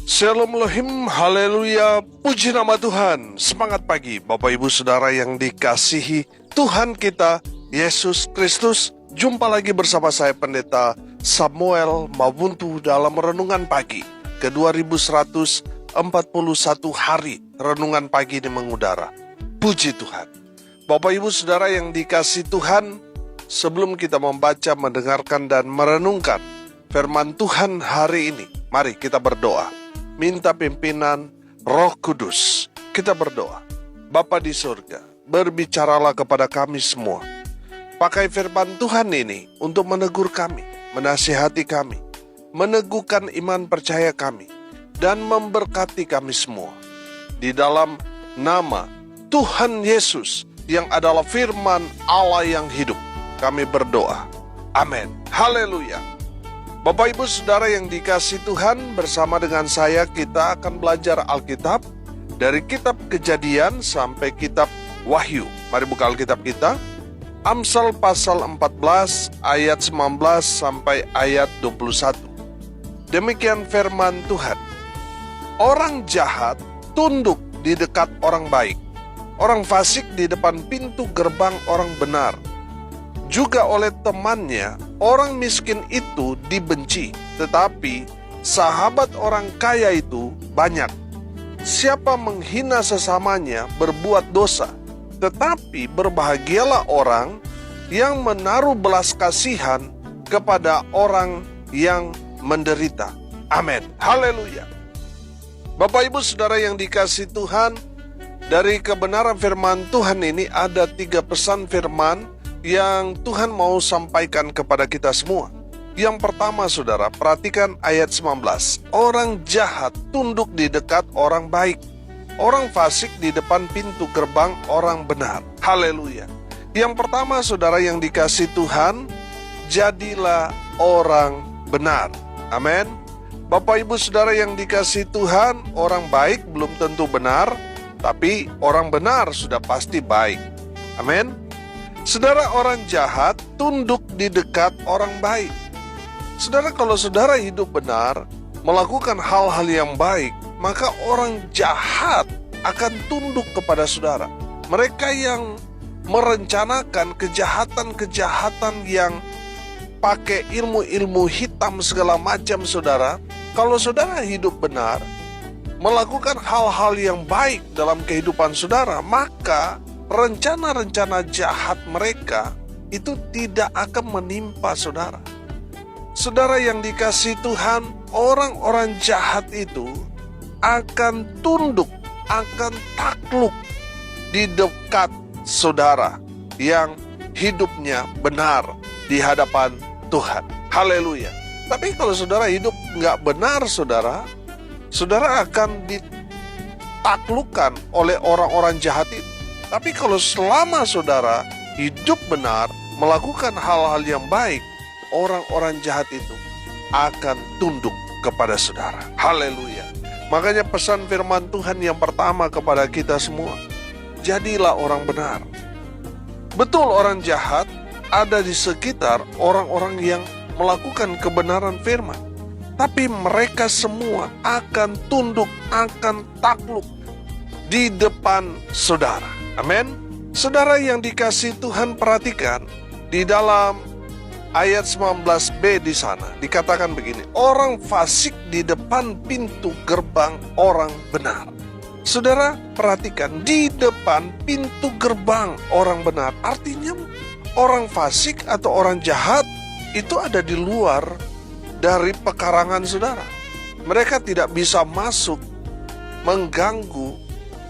Shalom Elohim, haleluya, puji nama Tuhan. Semangat pagi Bapak Ibu Saudara yang dikasihi Tuhan kita Yesus Kristus. Jumpa lagi bersama saya Pendeta Samuel Mabuntu dalam Renungan Pagi ke 2141 hari Renungan Pagi ini mengudara. Puji Tuhan. Bapak Ibu Saudara yang dikasihi Tuhan, sebelum kita membaca, mendengarkan dan merenungkan firman Tuhan hari ini, mari kita berdoa. Minta pimpinan Roh Kudus. Kita berdoa. Bapa di surga, berbicaralah kepada kami semua. Pakai firman Tuhan ini untuk menegur kami, menasihati kami, meneguhkan iman percaya kami, dan memberkati kami semua. Di dalam nama Tuhan Yesus yang adalah firman Allah yang hidup, kami berdoa. Amin. Haleluya. Bapak Ibu Saudara yang dikasihi Tuhan, bersama dengan saya kita akan belajar Alkitab dari kitab Kejadian sampai kitab Wahyu. Mari buka Alkitab kita. Amsal pasal 14 ayat 19 sampai ayat 21. Demikian firman Tuhan. Orang jahat tunduk di dekat orang baik. Orang fasik di depan pintu gerbang orang benar. Juga oleh temannya, orang miskin itu dibenci, tetapi sahabat orang kaya itu banyak. Siapa menghina sesamanya berbuat dosa, tetapi berbahagialah orang yang menaruh belas kasihan kepada orang yang menderita. Amin. Haleluya. Bapak Ibu Saudara yang dikasihi Tuhan, dari kebenaran firman Tuhan ini ada 3 pesan firman yang Tuhan mau sampaikan kepada kita semua. Yang pertama saudara, perhatikan ayat 19. Orang jahat tunduk di dekat orang baik. Orang fasik di depan pintu gerbang orang benar. Haleluya. Yang pertama saudara yang dikasihi Tuhan, jadilah orang benar. Amin. Bapak Ibu Saudara yang dikasihi Tuhan, orang baik belum tentu benar, tapi orang benar sudah pasti baik. Amin. Saudara, orang jahat tunduk di dekat orang baik. Saudara, kalau saudara hidup benar, melakukan hal-hal yang baik, maka orang jahat akan tunduk kepada saudara. Mereka yang merencanakan kejahatan-kejahatan yang pakai ilmu-ilmu hitam segala macam saudara, kalau saudara hidup benar, melakukan hal-hal yang baik dalam kehidupan saudara, maka rencana-rencana jahat mereka itu tidak akan menimpa saudara. Saudara yang dikasihi Tuhan, orang-orang jahat itu akan tunduk, akan takluk di dekat saudara yang hidupnya benar di hadapan Tuhan. Haleluya. Tapi kalau saudara hidup nggak benar saudara akan ditaklukkan oleh orang-orang jahat itu. Tapi kalau selama saudara hidup benar, melakukan hal-hal yang baik, orang-orang jahat itu akan tunduk kepada saudara. Haleluya. Makanya pesan firman Tuhan yang pertama kepada kita semua, jadilah orang benar. Betul orang jahat ada di sekitar orang-orang yang melakukan kebenaran firman. Tapi mereka semua akan tunduk, akan takluk di depan saudara. Amin. Saudara yang dikasihi Tuhan, perhatikan di dalam ayat 19b di sana dikatakan begini, orang fasik di depan pintu gerbang orang benar. Saudara perhatikan, di depan pintu gerbang orang benar, artinya orang fasik atau orang jahat itu ada di luar dari pekarangan saudara. Mereka tidak bisa masuk, mengganggu,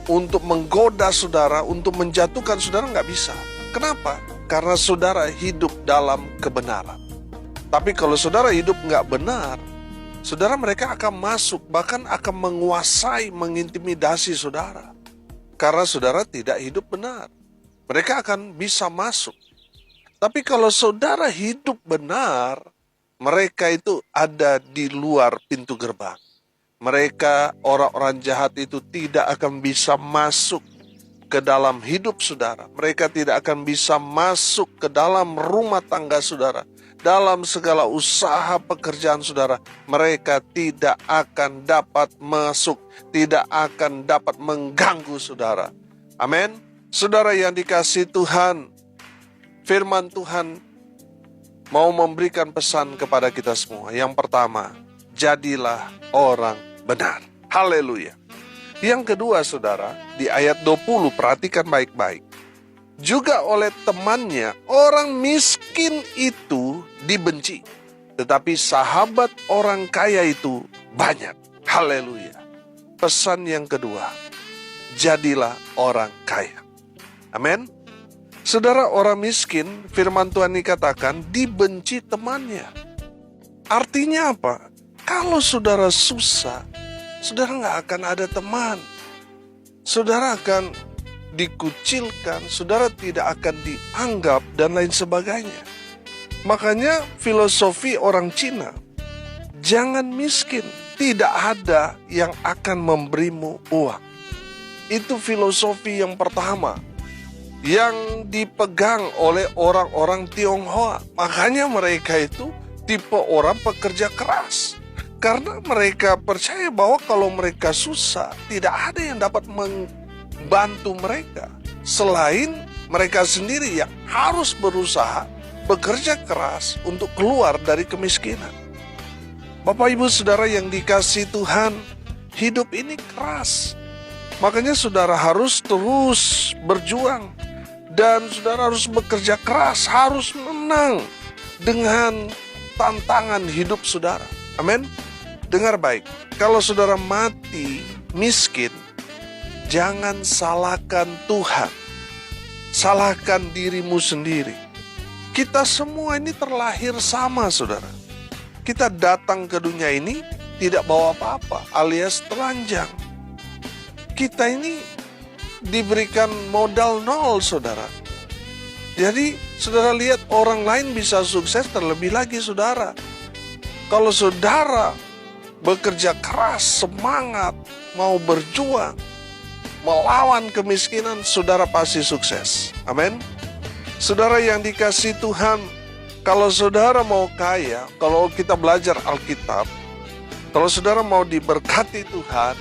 untuk menggoda saudara, untuk menjatuhkan saudara, nggak bisa. Kenapa? Karena saudara hidup dalam kebenaran. Tapi kalau saudara hidup nggak benar, saudara mereka akan masuk, bahkan akan menguasai, mengintimidasi saudara. Karena saudara tidak hidup benar, mereka akan bisa masuk. Tapi kalau saudara hidup benar, mereka itu ada di luar pintu gerbang. Mereka, orang-orang jahat itu tidak akan bisa masuk ke dalam hidup saudara. Mereka tidak akan bisa masuk ke dalam rumah tangga saudara. dalam segala usaha pekerjaan saudara, mereka tidak akan dapat masuk, tidak akan dapat mengganggu saudara. Amin. Saudara yang dikasihi Tuhan, firman Tuhan mau memberikan pesan kepada kita semua. Yang pertama, jadilah orang benar. Haleluya. Yang kedua saudara, di ayat 20 perhatikan baik-baik. Juga oleh temannya, orang miskin itu dibenci, tetapi sahabat orang kaya itu banyak. Haleluya. Pesan yang kedua, jadilah orang kaya. Amin. Saudara, orang miskin, firman Tuhan dikatakan dibenci temannya. Artinya apa? Kalau saudara susah, saudara nggak akan ada teman. Saudara akan dikucilkan, saudara tidak akan dianggap, dan lain sebagainya. Makanya filosofi orang Cina, jangan miskin, tidak ada yang akan memberimu uang. Itu filosofi yang pertama yang dipegang oleh orang-orang Tionghoa. Makanya mereka itu tipe orang pekerja keras. Karena mereka percaya bahwa kalau mereka susah, tidak ada yang dapat membantu mereka selain mereka sendiri yang harus berusaha, bekerja keras untuk keluar dari kemiskinan. Bapak Ibu Saudara yang dikasihi Tuhan, hidup ini keras. Makanya saudara harus terus berjuang. Dan saudara harus bekerja keras, harus menang dengan tantangan hidup saudara. Amin. Dengar baik, kalau saudara mati miskin, jangan salahkan Tuhan. Salahkan dirimu sendiri. Kita semua ini terlahir sama saudara. Kita datang ke dunia ini tidak bawa apa-apa, alias telanjang. Kita ini diberikan modal nol saudara. Jadi saudara lihat orang lain bisa sukses, terlebih lagi saudara. Kalau saudara bekerja keras, semangat, mau berjuang, melawan kemiskinan, saudara pasti sukses. Amin. Saudara yang dikasihi Tuhan, kalau saudara mau kaya, kalau kita belajar Alkitab, kalau saudara mau diberkati Tuhan,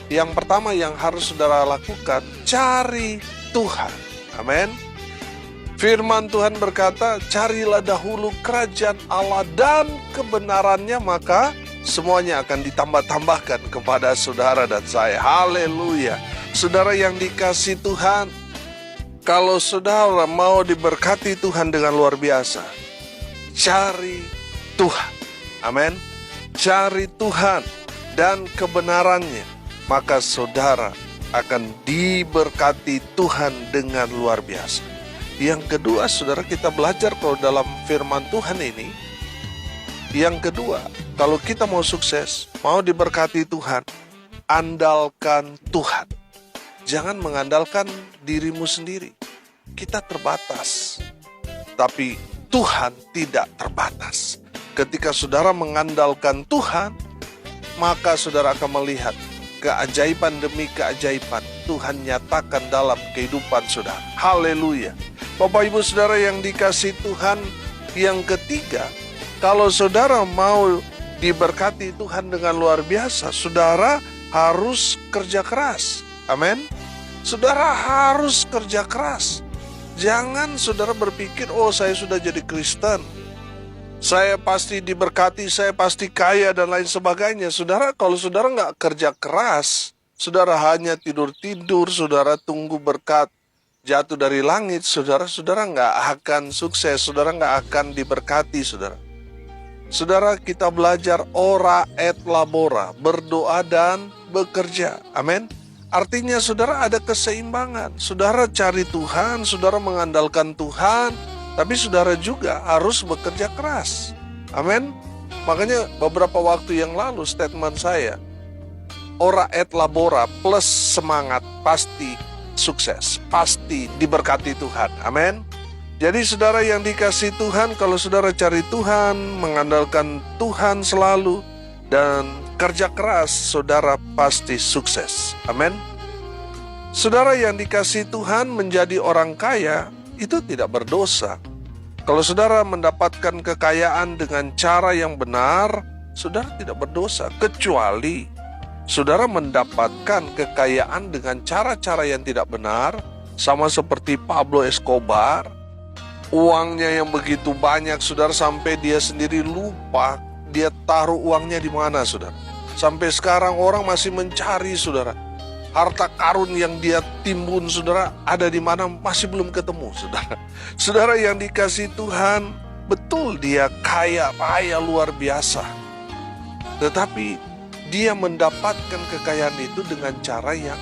yang pertama yang harus saudara lakukan, cari Tuhan. Amin. Firman Tuhan berkata, carilah dahulu kerajaan Allah dan kebenarannya, maka semuanya akan ditambah-tambahkan kepada saudara dan saya. Haleluya. Saudara yang dikasihi Tuhan, kalau saudara mau diberkati Tuhan dengan luar biasa, cari Tuhan. Amin. Cari Tuhan dan kebenarannya, maka saudara akan diberkati Tuhan dengan luar biasa. Yang kedua, saudara, kita belajar kalau dalam firman Tuhan ini, yang kedua, kalau kita mau sukses, mau diberkati Tuhan, andalkan Tuhan. Jangan mengandalkan dirimu sendiri. Kita terbatas, tapi Tuhan tidak terbatas. Ketika saudara mengandalkan Tuhan, maka saudara akan melihat keajaiban demi keajaiban Tuhan nyatakan dalam kehidupan saudara. Haleluya. Bapak Ibu Saudara yang dikasihi Tuhan, yang ketiga, kalau saudara mau diberkati Tuhan dengan luar biasa, saudara harus kerja keras. Amin. Saudara harus kerja keras. Jangan saudara berpikir, oh saya sudah jadi Kristen, saya pasti diberkati, saya pasti kaya dan lain sebagainya. Saudara, kalau saudara nggak kerja keras, saudara hanya tidur-tidur, saudara tunggu berkat jatuh dari langit, saudara nggak akan sukses, saudara nggak akan diberkati, saudara. Saudara, kita belajar ora et labora, berdoa dan bekerja. Amin. Artinya saudara ada keseimbangan. Saudara cari Tuhan, saudara mengandalkan Tuhan, tapi saudara juga harus bekerja keras. Amin. Makanya beberapa waktu yang lalu statement saya, ora et labora plus semangat pasti sukses, pasti diberkati Tuhan. Amin. Jadi saudara yang dikasihi Tuhan, kalau saudara cari Tuhan, mengandalkan Tuhan selalu, dan kerja keras, saudara pasti sukses. Amin. Saudara yang dikasihi Tuhan, menjadi orang kaya itu tidak berdosa. Kalau saudara mendapatkan kekayaan dengan cara yang benar, saudara tidak berdosa, kecuali saudara mendapatkan kekayaan dengan cara-cara yang tidak benar, sama seperti Pablo Escobar. Uangnya yang begitu banyak, saudara, sampai dia sendiri lupa dia taruh uangnya di mana, saudara. Sampai sekarang orang masih mencari, saudara. Harta karun yang dia timbun, saudara, ada di mana masih belum ketemu, saudara. Saudara yang dikasihi Tuhan, betul dia kaya raya luar biasa. Tetapi dia mendapatkan kekayaan itu dengan cara yang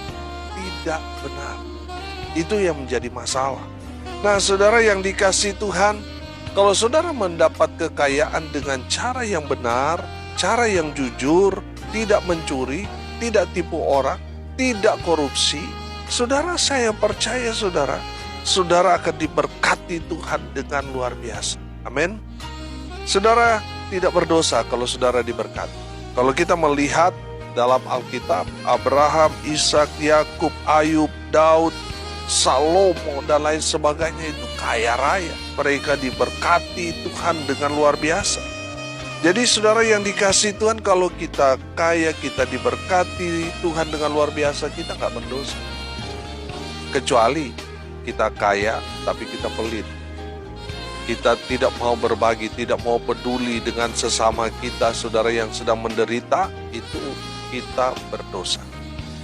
tidak benar. Itu yang menjadi masalah. Nah, saudara yang dikasihi Tuhan, kalau saudara mendapat kekayaan dengan cara yang benar, cara yang jujur, tidak mencuri, tidak tipu orang, tidak korupsi, saudara, saya percaya saudara akan diberkati Tuhan dengan luar biasa. Amin. Saudara tidak berdosa kalau saudara diberkati. Kalau kita melihat dalam Alkitab, Abraham, Ishak, Yakub, Ayub, Daud, Salomo, dan lain sebagainya itu kaya raya. Mereka diberkati Tuhan dengan luar biasa. Jadi saudara yang dikasihi Tuhan, kalau kita kaya, kita diberkati Tuhan dengan luar biasa, kita gak berdosa. Kecuali kita kaya tapi kita pelit. Kita tidak mau berbagi, tidak mau peduli dengan sesama kita, saudara yang sedang menderita, itu kita berdosa.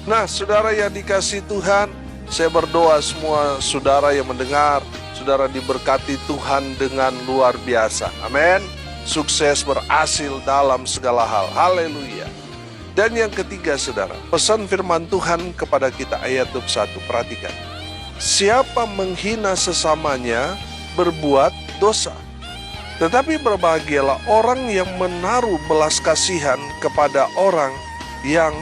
Nah, saudara yang dikasihi Tuhan, saya berdoa semua saudara yang mendengar, saudara diberkati Tuhan dengan luar biasa. Amin. Sukses, berhasil dalam segala hal. Haleluya. Dan yang ketiga, saudara, pesan firman Tuhan kepada kita ayat 21. Perhatikan. Siapa menghina sesamanya berbuat dosa. Tetapi berbahagialah orang yang menaruh belas kasihan kepada orang yang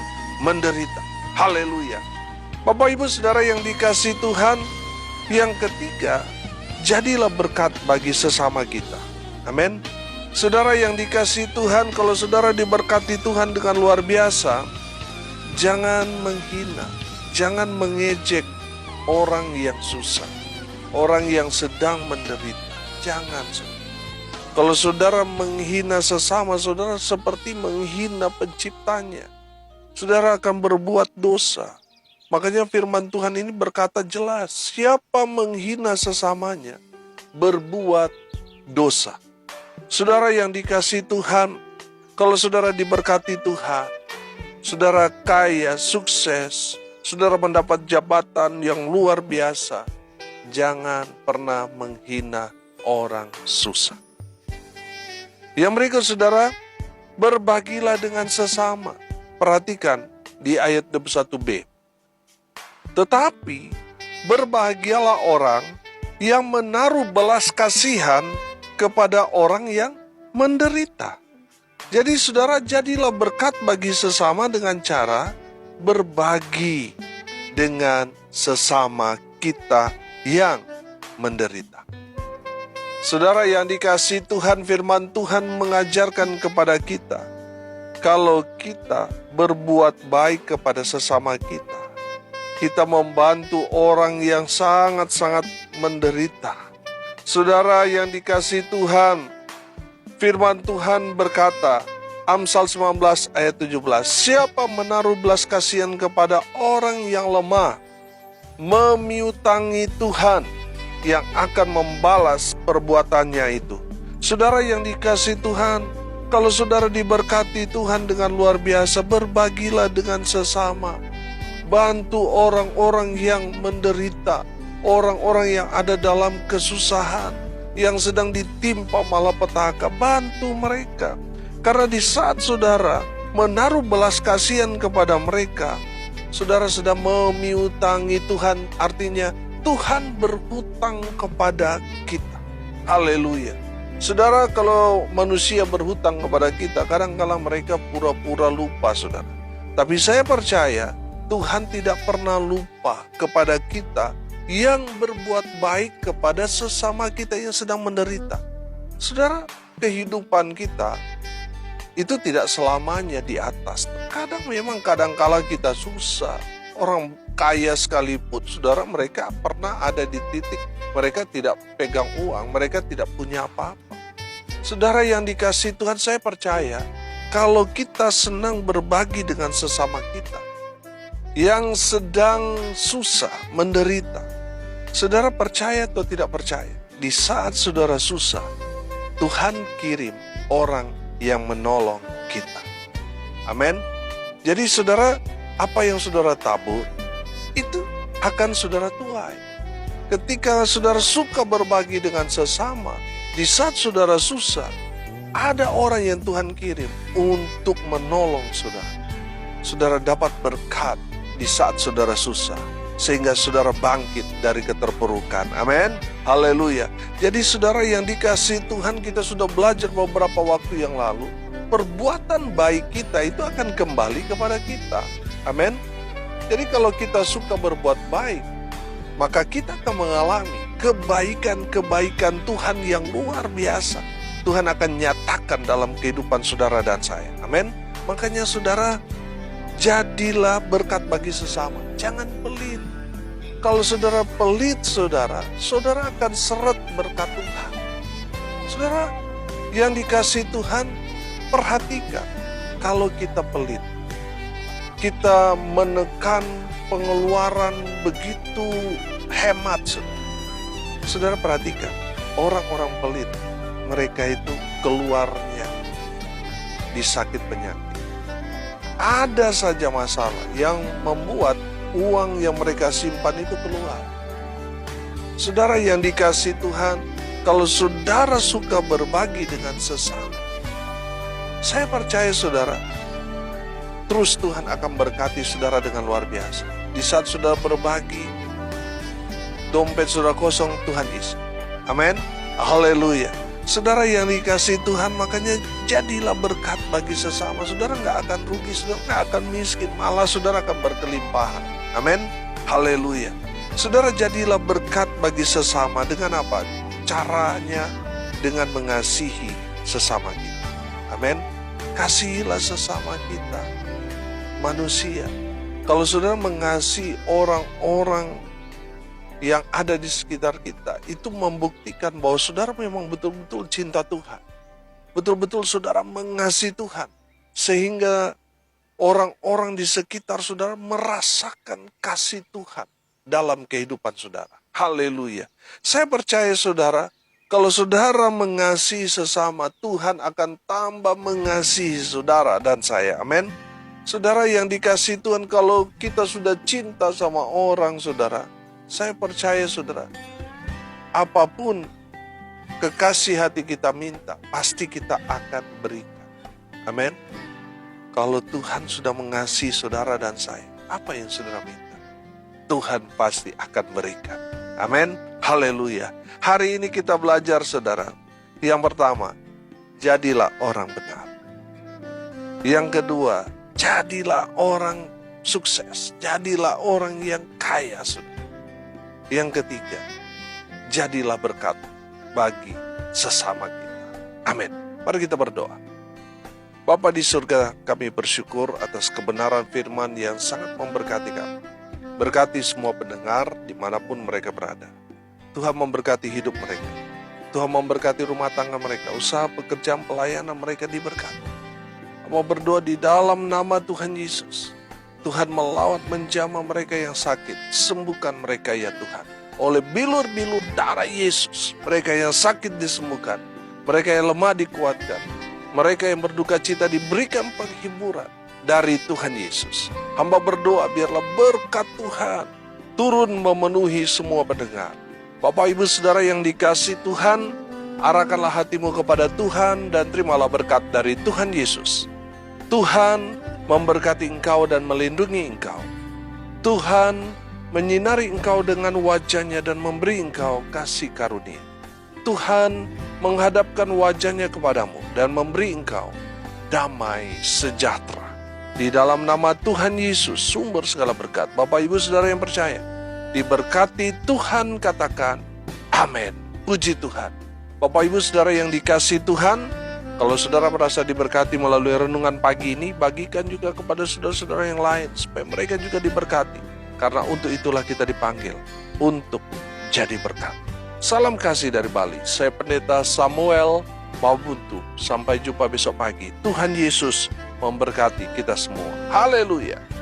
menderita. Haleluya. Bapak Ibu Saudara yang dikasihi Tuhan, yang ketiga, jadilah berkat bagi sesama kita. Amin. Saudara yang dikasihi Tuhan, kalau saudara diberkati Tuhan dengan luar biasa, jangan menghina, jangan mengejek orang yang susah, orang yang sedang menderita. Jangan, saudara. Kalau saudara menghina sesama saudara, seperti menghina penciptanya. Saudara akan berbuat dosa. Makanya firman Tuhan ini berkata jelas, siapa menghina sesamanya berbuat dosa. Saudara yang dikasihi Tuhan, kalau saudara diberkati Tuhan, saudara kaya, sukses, saudara mendapat jabatan yang luar biasa, jangan pernah menghina orang susah. Yang berikut saudara, berbagilah dengan sesama. Perhatikan di ayat 21b. Tetapi berbahagialah orang yang menaruh belas kasihan kepada orang yang menderita. Jadi saudara, jadilah berkat bagi sesama dengan cara berbagi dengan sesama kita yang menderita. Saudara yang dikasihi Tuhan, firman Tuhan mengajarkan kepada kita, kalau kita berbuat baik kepada sesama kita, kita membantu orang yang sangat-sangat menderita. Saudara yang dikasihi Tuhan, firman Tuhan berkata, Amsal 19 ayat 17, siapa menaruh belas kasihan kepada orang yang lemah, memiutangi Tuhan yang akan membalas perbuatannya itu. Saudara yang dikasihi Tuhan, kalau saudara diberkati Tuhan dengan luar biasa, berbagilah dengan sesama. Bantu orang-orang yang menderita, orang-orang yang ada dalam kesusahan, yang sedang ditimpa malapetaka, bantu mereka. Karena di saat saudara menaruh belas kasihan kepada mereka, saudara sedang memiutangi Tuhan, artinya Tuhan berhutang kepada kita. Haleluya. Saudara, kalau manusia berhutang kepada kita, kadang-kadang mereka pura-pura lupa, saudara. Tapi saya percaya Tuhan tidak pernah lupa kepada kita yang berbuat baik kepada sesama kita yang sedang menderita. Saudara, kehidupan kita itu tidak selamanya di atas. Kadang memang kadangkala kita susah, orang kaya sekalipun, saudara, mereka pernah ada di titik mereka tidak pegang uang, mereka tidak punya apa-apa. Saudara yang dikasihi Tuhan, saya percaya kalau kita senang berbagi dengan sesama kita yang sedang susah, menderita, saudara percaya atau tidak percaya, di saat saudara susah, Tuhan kirim orang yang menolong kita. Amin. Jadi saudara, apa yang saudara tabur, itu akan saudara tuai. Ketika saudara suka berbagi dengan sesama, di saat saudara susah, ada orang yang Tuhan kirim untuk menolong saudara. Saudara dapat berkat di saat saudara susah, sehingga saudara bangkit dari keterpurukan. Amin. Haleluya. Jadi saudara yang dikasihi Tuhan, kita sudah belajar beberapa waktu yang lalu, perbuatan baik kita itu akan kembali kepada kita. Amin. Jadi kalau kita suka berbuat baik, maka kita akan mengalami kebaikan-kebaikan Tuhan yang luar biasa. Tuhan akan nyatakan dalam kehidupan saudara dan saya. Amin. Makanya saudara, jadilah berkat bagi sesama. Jangan pelit. Kalau saudara pelit, saudara akan seret berkat Tuhan. Saudara yang dikasihi Tuhan, perhatikan, kalau kita pelit, kita menekan pengeluaran begitu hemat, saudara perhatikan, orang-orang pelit, mereka itu keluarnya disakit penyakit. Ada saja masalah yang membuat uang yang mereka simpan itu keluar. Saudara yang dikasihi Tuhan, kalau saudara suka berbagi dengan sesama, saya percaya saudara, terus Tuhan akan berkati saudara dengan luar biasa. Di saat saudara berbagi, dompet saudara kosong, Tuhan isi. Amin. Haleluya. Saudara yang dikasihi Tuhan, makanya jadilah berkat bagi sesama. Saudara nggak akan rugi, saudara nggak akan miskin, malah saudara akan berkelimpahan. Amin. Haleluya. Saudara jadilah berkat bagi sesama dengan apa? Caranya dengan mengasihi sesama kita. Amin. Kasihilah sesama kita, manusia. Kalau saudara mengasihi orang-orang yang ada di sekitar kita, itu membuktikan bahwa saudara memang betul-betul cinta Tuhan. Betul-betul saudara mengasihi Tuhan. Sehingga orang-orang di sekitar saudara merasakan kasih Tuhan dalam kehidupan saudara. Haleluya. Saya percaya saudara, kalau saudara mengasihi sesama, Tuhan akan tambah mengasihi saudara dan saya. Amin. Saudara yang dikasihi Tuhan, kalau kita sudah cinta sama orang, saudara, saya percaya saudara, apapun kekasih hati kita minta, pasti kita akan berikan. Amin. Kalau Tuhan sudah mengasihi saudara dan saya, apa yang saudara minta, Tuhan pasti akan berikan. Amin. Haleluya. Hari ini kita belajar saudara. Yang pertama, jadilah orang benar. Yang kedua, jadilah orang sukses. Jadilah orang yang kaya saudara. Yang ketiga, jadilah berkat bagi sesama kita. Amin. Mari kita berdoa. Bapa di surga, kami bersyukur atas kebenaran firman yang sangat memberkati kami. Berkati semua pendengar dimanapun mereka berada. Tuhan memberkati hidup mereka. Tuhan memberkati rumah tangga mereka. Usaha pekerjaan pelayanan mereka diberkati. Mau berdoa di dalam nama Tuhan Yesus. Tuhan melawat menjamah mereka yang sakit. Sembuhkan mereka ya Tuhan. Oleh bilur-bilur darah Yesus. Mereka yang sakit disembuhkan. Mereka yang lemah dikuatkan. Mereka yang berduka cita diberikan penghiburan dari Tuhan Yesus. Hamba berdoa biarlah berkat Tuhan turun memenuhi semua pendengar. Bapak Ibu Saudara yang dikasihi Tuhan, arahkanlah hatimu kepada Tuhan dan terimalah berkat dari Tuhan Yesus. Tuhan memberkati engkau dan melindungi engkau. Tuhan menyinari engkau dengan wajahnya dan memberi engkau kasih karunia. Tuhan menghadapkan wajahnya kepadamu dan memberi engkau damai sejahtera. Di dalam nama Tuhan Yesus, sumber segala berkat. Bapak Ibu Saudara yang percaya, diberkati Tuhan, katakan amin. Puji Tuhan. Bapak Ibu Saudara yang dikasihi Tuhan, kalau saudara merasa diberkati melalui renungan pagi ini, bagikan juga kepada saudara-saudara yang lain supaya mereka juga diberkati. Karena untuk itulah kita dipanggil untuk jadi berkat. Salam kasih dari Bali. Saya Pendeta Samuel Mabuntu. Sampai jumpa besok pagi. Tuhan Yesus memberkati kita semua. Haleluya.